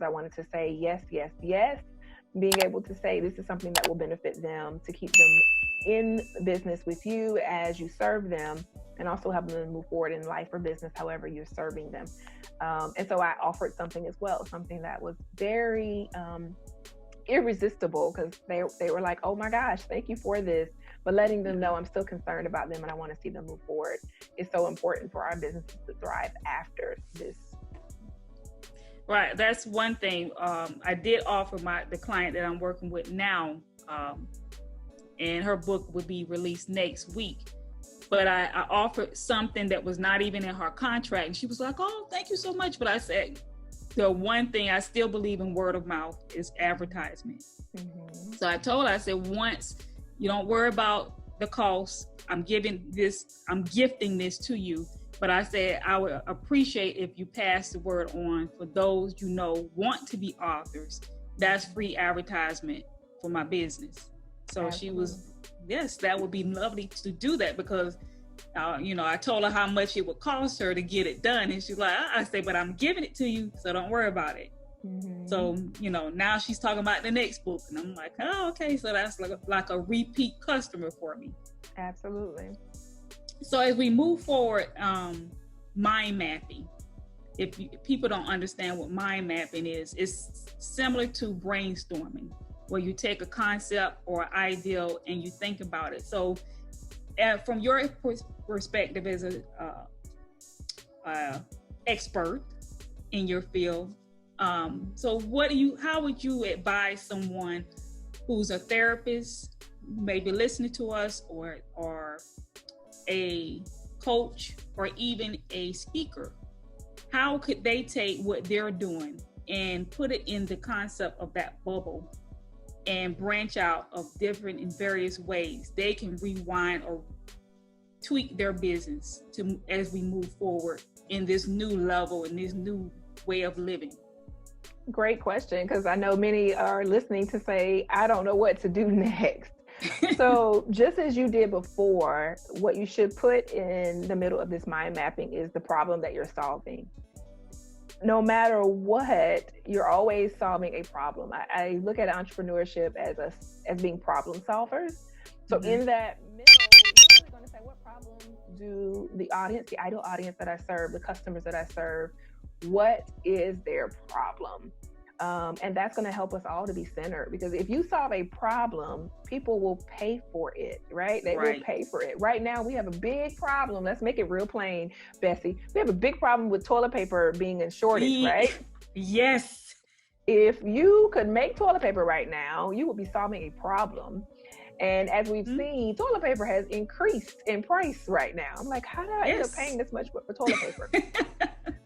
I wanted to say yes, yes, yes. Being able to say this is something that will benefit them, to keep them in business with you as you serve them, and also help them move forward in life or business, however you're serving them. And so I offered something as well, something that was very irresistible, because they were like, oh my gosh, thank you for this. But letting them know I'm still concerned about them and I want to see them move forward is so important for our businesses to thrive after this. Right, that's one thing. I did offer the client that I'm working with now, and her book would be released next week. But I offered something that was not even in her contract, and she was like, "Oh, thank you so much." But I said, the one thing I still believe in, word of mouth, is advertisement. Mm-hmm. So I told her, I said, once you don't worry about the cost, I'm gifting this to you. But I said, I would appreciate if you pass the word on for those you know want to be authors. That's free advertisement for my business. So Absolutely. She was, yes, that would be lovely to do that, because, I told her how much it would cost her to get it done. And she's like, I say, but I'm giving it to you, so don't worry about it. Mm-hmm. So, now she's talking about the next book. And I'm like, oh, okay. So that's like a repeat customer for me. Absolutely. So as we move forward, mind mapping, if people don't understand what mind mapping is, it's similar to brainstorming, where you take a concept or ideal and you think about it. So from your perspective as a expert in your field, so how would you advise someone who's a therapist, maybe listening to us, or a coach, or even a speaker? How could they take what they're doing and put it in the concept of that bubble and branch out of different and various ways they can rewind or tweak their business as we move forward in this new level and this new way of living? Great question, because I know many are listening to say, I don't know what to do next. So just as you did before, what you should put in the middle of this mind mapping is the problem that you're solving. No matter what, you're always solving a problem. I look at entrepreneurship as being problem solvers. So mm-hmm. in that middle, you're really going to say, what problem do the ideal audience that I serve, the customers that I serve, what is their problem? And that's going to help us all to be centered, because if you solve a problem, people will pay for it, right? They will pay for it. Right now, we have a big problem. Let's make it real plain, Bessie. We have a big problem with toilet paper being in shortage, right? Yes. If you could make toilet paper right now, you would be solving a problem. And as we've seen, toilet paper has increased in price right now. I'm like, how did I end up paying this much for toilet paper?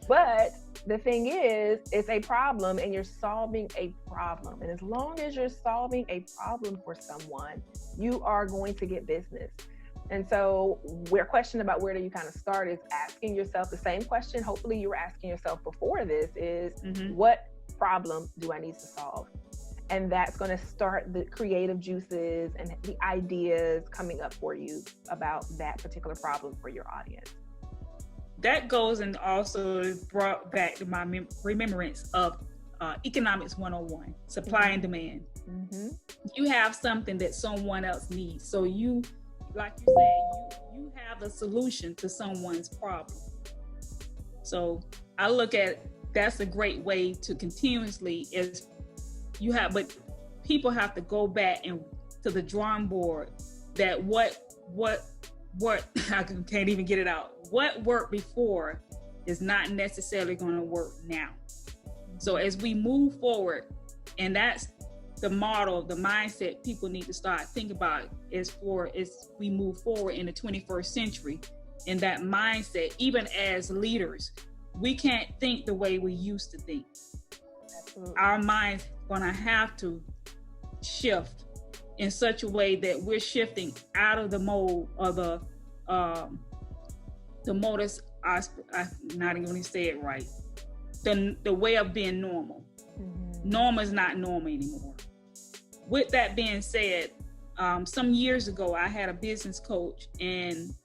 But the thing is, it's a problem and you're solving a problem. And as long as you're solving a problem for someone, you are going to get business. And so we're questioning about where do you kind of start is asking yourself the same question. Hopefully you were asking yourself before this is, what problem do I need to solve? And that's going to start the creative juices and the ideas coming up for you about that particular problem for your audience. That goes and also brought back to my remembrance of Economics 101, supply and demand. Mm-hmm. You have something that someone else needs. So you, like you said, you have the solution to someone's problem. So I look at that's a great way to continuously but people have to go back and to the drawing board that what I can't even get it out. What worked before is not necessarily going to work now. So as we move forward, and that's the model, the mindset people need to start thinking about as we move forward in the 21st century, in that mindset, even as leaders, we can't think the way we used to think. Absolutely. Our mind's going to have to shift in such a way that we're shifting out of the mode of the modus, I'm not even going to say it right, the way of being normal. Mm-hmm. Normal is not normal anymore. With that being said, some years ago, I had a business coach, and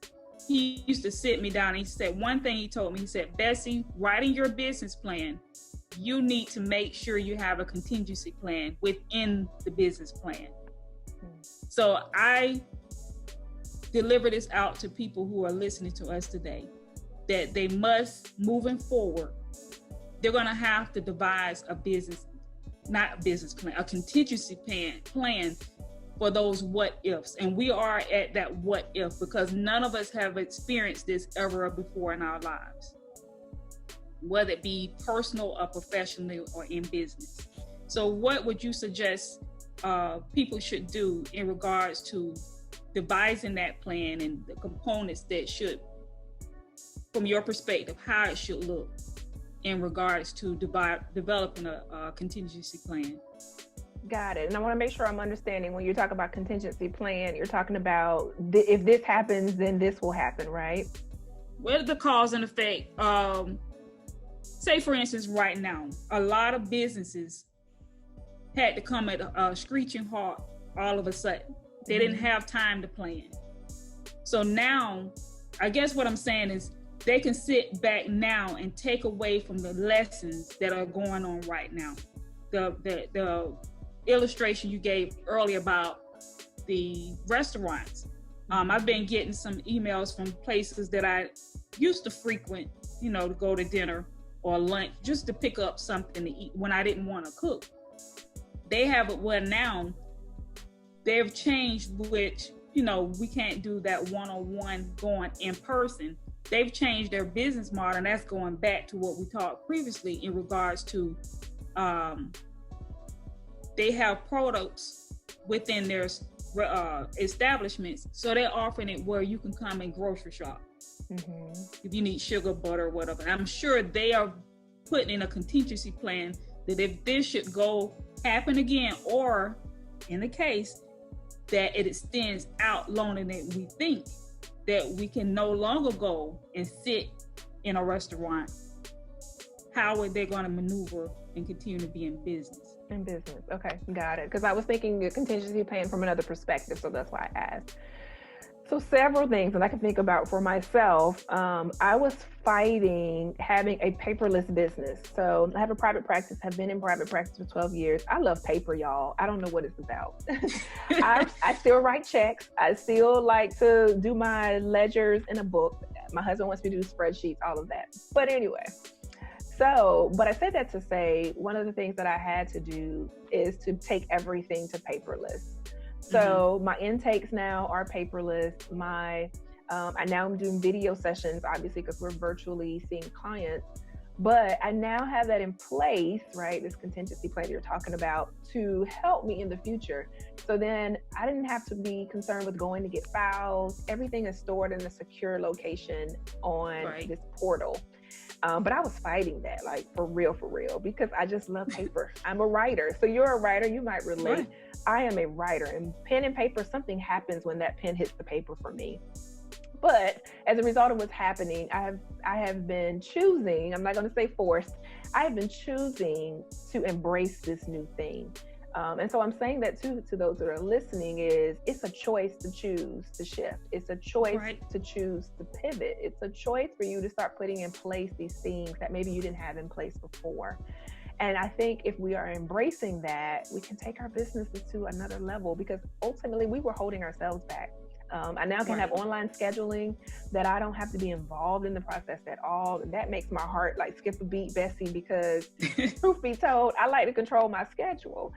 he used to sit me down and he said, one thing he told me, he said, Bessie, writing your business plan you need to make sure you have a contingency plan within the business plan. So I deliver this out to people who are listening to us today, that they must, moving forward, they're going to have to devise a contingency plan for those what ifs. And we are at that what if, because none of us have experienced this ever before in our lives, whether it be personal or professional or in business. So what would you suggest people should do in regards to devising that plan and the components that should, from your perspective, how it should look in regards to developing a contingency plan? Got it. And I want to make sure I'm understanding, when you talk about contingency plan, you're talking about if this happens, then this will happen, right? What the cause and effect? Say, for instance, right now, a lot of businesses had to come at a screeching halt all of a sudden. They didn't have time to plan. So now, I guess what I'm saying is they can sit back now and take away from the lessons that are going on right now. The illustration you gave earlier about the restaurants. I've been getting some emails from places that I used to frequent, to go to dinner or lunch, just to pick up something to eat when I didn't want to cook. They have it where now they've changed, which, we can't do that one-on-one going in person. They've changed their business model, and that's going back to what we talked previously in regards to they have products within their establishments. So they're offering it where you can come and grocery shop. If you need sugar, butter, whatever. And I'm sure they are putting in a contingency plan that if this should happen again, or in the case that it extends out longer than we think, that we can no longer go and sit in a restaurant, how are they going to maneuver and continue to be in business? Okay, got it. Because I was thinking a contingency plan from another perspective, so that's why I asked. So several things that I can think about for myself. I was fighting having a paperless business. So I have a private practice, have been in private practice for 12 years. I love paper, y'all. I don't know what it's about. I still write checks. I still like to do my ledgers in a book. My husband wants me to do spreadsheets, all of that. But anyway, but I said that to say, one of the things that I had to do is to take everything to paperless. So my intakes now are paperless. I now am doing video sessions, obviously, because we're virtually seeing clients. But I now have that in place, right? This contingency plan you're talking about, to help me in the future. So then I didn't have to be concerned with going to get files. Everything is stored in a secure location on this portal. But I was fighting that, like, for real, because I just love paper. I'm a writer. So you're a writer, you might relate. Right. I am a writer, and pen and paper, something happens when that pen hits the paper for me. But as a result of what's happening, I have been choosing, I'm not going to say forced, I have been choosing to embrace this new thing. And so I'm saying that to those that are listening is, it's a choice to choose to shift. It's a choice to choose to pivot. It's a choice for you to start putting in place these things that maybe you didn't have in place before. And I think if we are embracing that, we can take our businesses to another level, because ultimately we were holding ourselves back. I now can have online scheduling that I don't have to be involved in the process at all. And that makes my heart like skip a beat, Bessie, because truth be told, I like to control my schedule.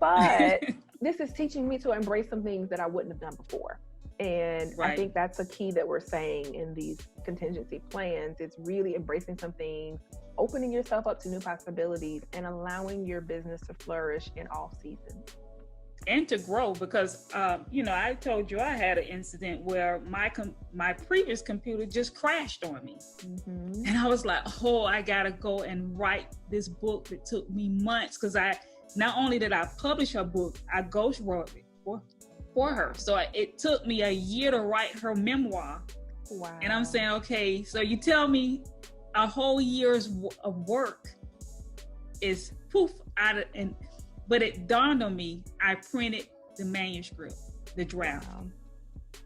But this is teaching me to embrace some things that I wouldn't have done before. And I think that's a key that we're saying in these contingency plans. It's really embracing some things, opening yourself up to new possibilities, and allowing your business to flourish in all seasons. And to grow, because, I told you I had an incident where my previous computer just crashed on me. And I was like, I got to go and write this book that took me months, because not only did I publish her book, I ghostwrote it for her. So it took me a year to write her memoir. Wow. And I'm saying, okay, so you tell me a whole year's of work is poof out of, but it dawned on me, I printed the manuscript, the draft. Wow.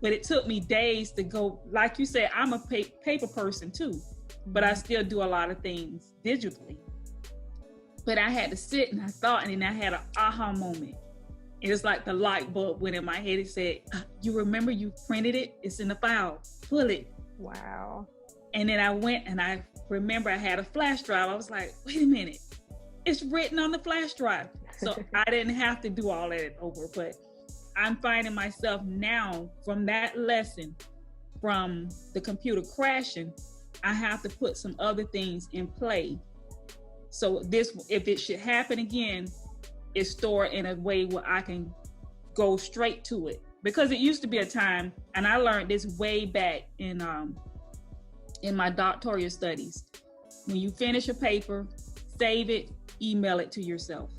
But it took me days to go, like you said, I'm a paper person too, but I still do a lot of things digitally. But I had to sit and I thought, and then I had an aha moment. It was like the light bulb went in my head. It said, you remember you printed it? It's in the file. Pull it. Wow. And then I went and I remember I had a flash drive. I was like, wait a minute. It's written on the flash drive. So I didn't have to do all that over. But I'm finding myself now from that lesson, from the computer crashing, I have to put some other things in play. So this, if it should happen again, is stored in a way where I can go straight to it. Because it used to be a time, and I learned this way back in my doctoral studies. When you finish a paper, save it, email it to yourself.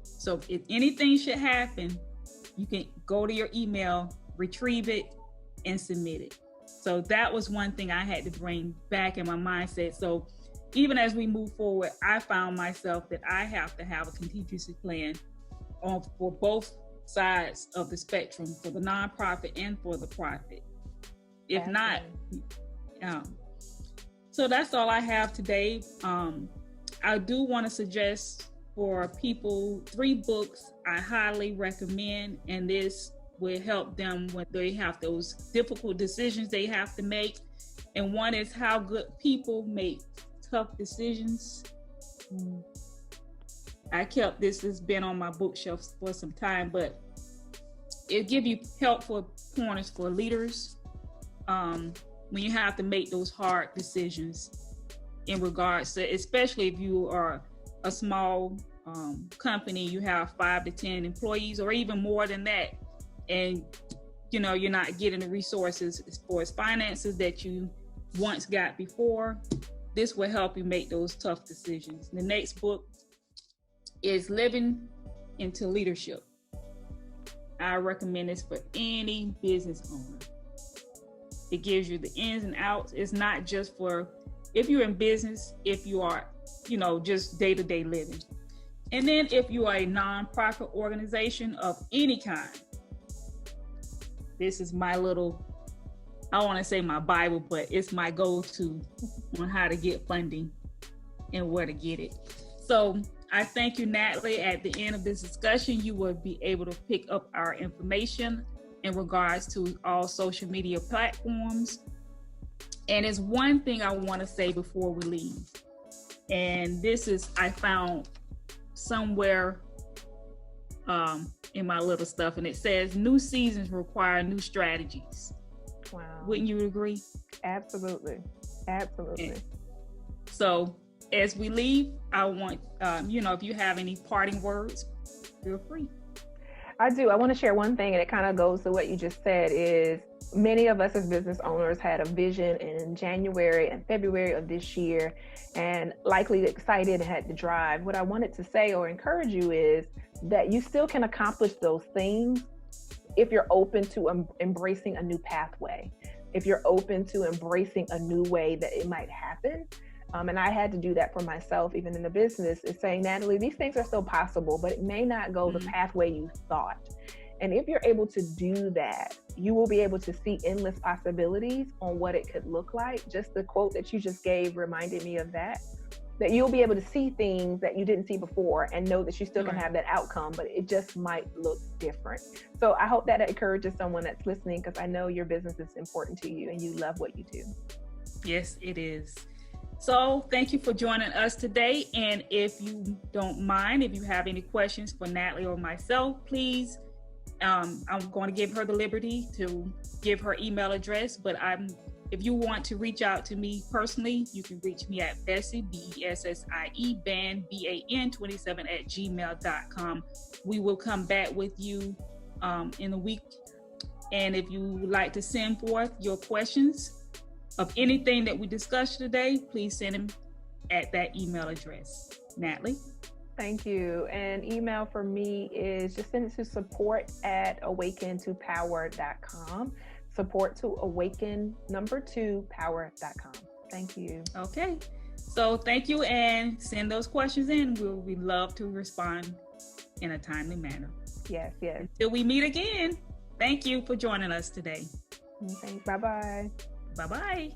So if anything should happen, you can go to your email, retrieve it, and submit it. So that was one thing I had to bring back in my mindset. So even as we move forward, I found myself that I have to have a contingency plan for both sides of the spectrum, for the nonprofit and for the profit. If not, so that's all I have today. I do want to suggest for people 3 books I highly recommend, and this will help them when they have those difficult decisions they have to make. And one is How Good People Make Tough Decisions. I kept this has been on my bookshelf for some time, but it'll give you helpful pointers for leaders when you have to make those hard decisions in regards to, especially if you are a small company, you have 5 to 10 employees or even more than that, and you're not getting the resources as far as finances that you once got before. This will help you make those tough decisions. The next book is Living into Leadership. I recommend this for any business owner. It gives you the ins and outs. It's not just for if you're in business, if you are, just day-to-day living. And then if you are a nonprofit organization of any kind, this is my little, I want to say my Bible, but it's my go-to on how to get funding and where to get it. So I thank you, Natalie. At the end of this discussion, you will be able to pick up our information in regards to all social media platforms. And it's one thing I want to say before we leave. And this is, I found somewhere in my little stuff, and it says, new seasons require new strategies. Wow. Wouldn't you agree? Absolutely. So as we leave, I want, if you have any parting words, feel free. I do. I want to share one thing, and it kind of goes to what you just said, is many of us as business owners had a vision in January and February of this year, and likely excited and had to drive. What I wanted to say or encourage you is that you still can accomplish those things if you're open to embracing a new pathway, if you're open to embracing a new way that it might happen. And I had to do that for myself, even in the business, is saying, Natalie, these things are still possible, but it may not go the pathway you thought. And if you're able to do that, you will be able to see endless possibilities on what it could look like. Just the quote that you just gave reminded me of that you'll be able to see things that you didn't see before and know that you still can have that outcome, but it just might look different. So I hope that encourages someone that's listening, because I know your business is important to you and you love what you do. Yes, it is. So thank you for joining us today. And if you don't mind, if you have any questions for Natalie or myself, please, I'm going to give her the liberty to give her email address, but if you want to reach out to me personally, you can reach me at Bessie, BESSIE, ban27@gmail.com. We will come back with you in a week. And if you would like to send forth your questions of anything that we discussed today, please send them at that email address. Natalie? Thank you. And email for me is just send it to support@awaken2power.com. Support to awaken power.com. Thank you. Okay. So thank you, and send those questions in. We'd love to respond in a timely manner. Yes. Until we meet again. Thank you for joining us today. Bye-bye. Bye-bye.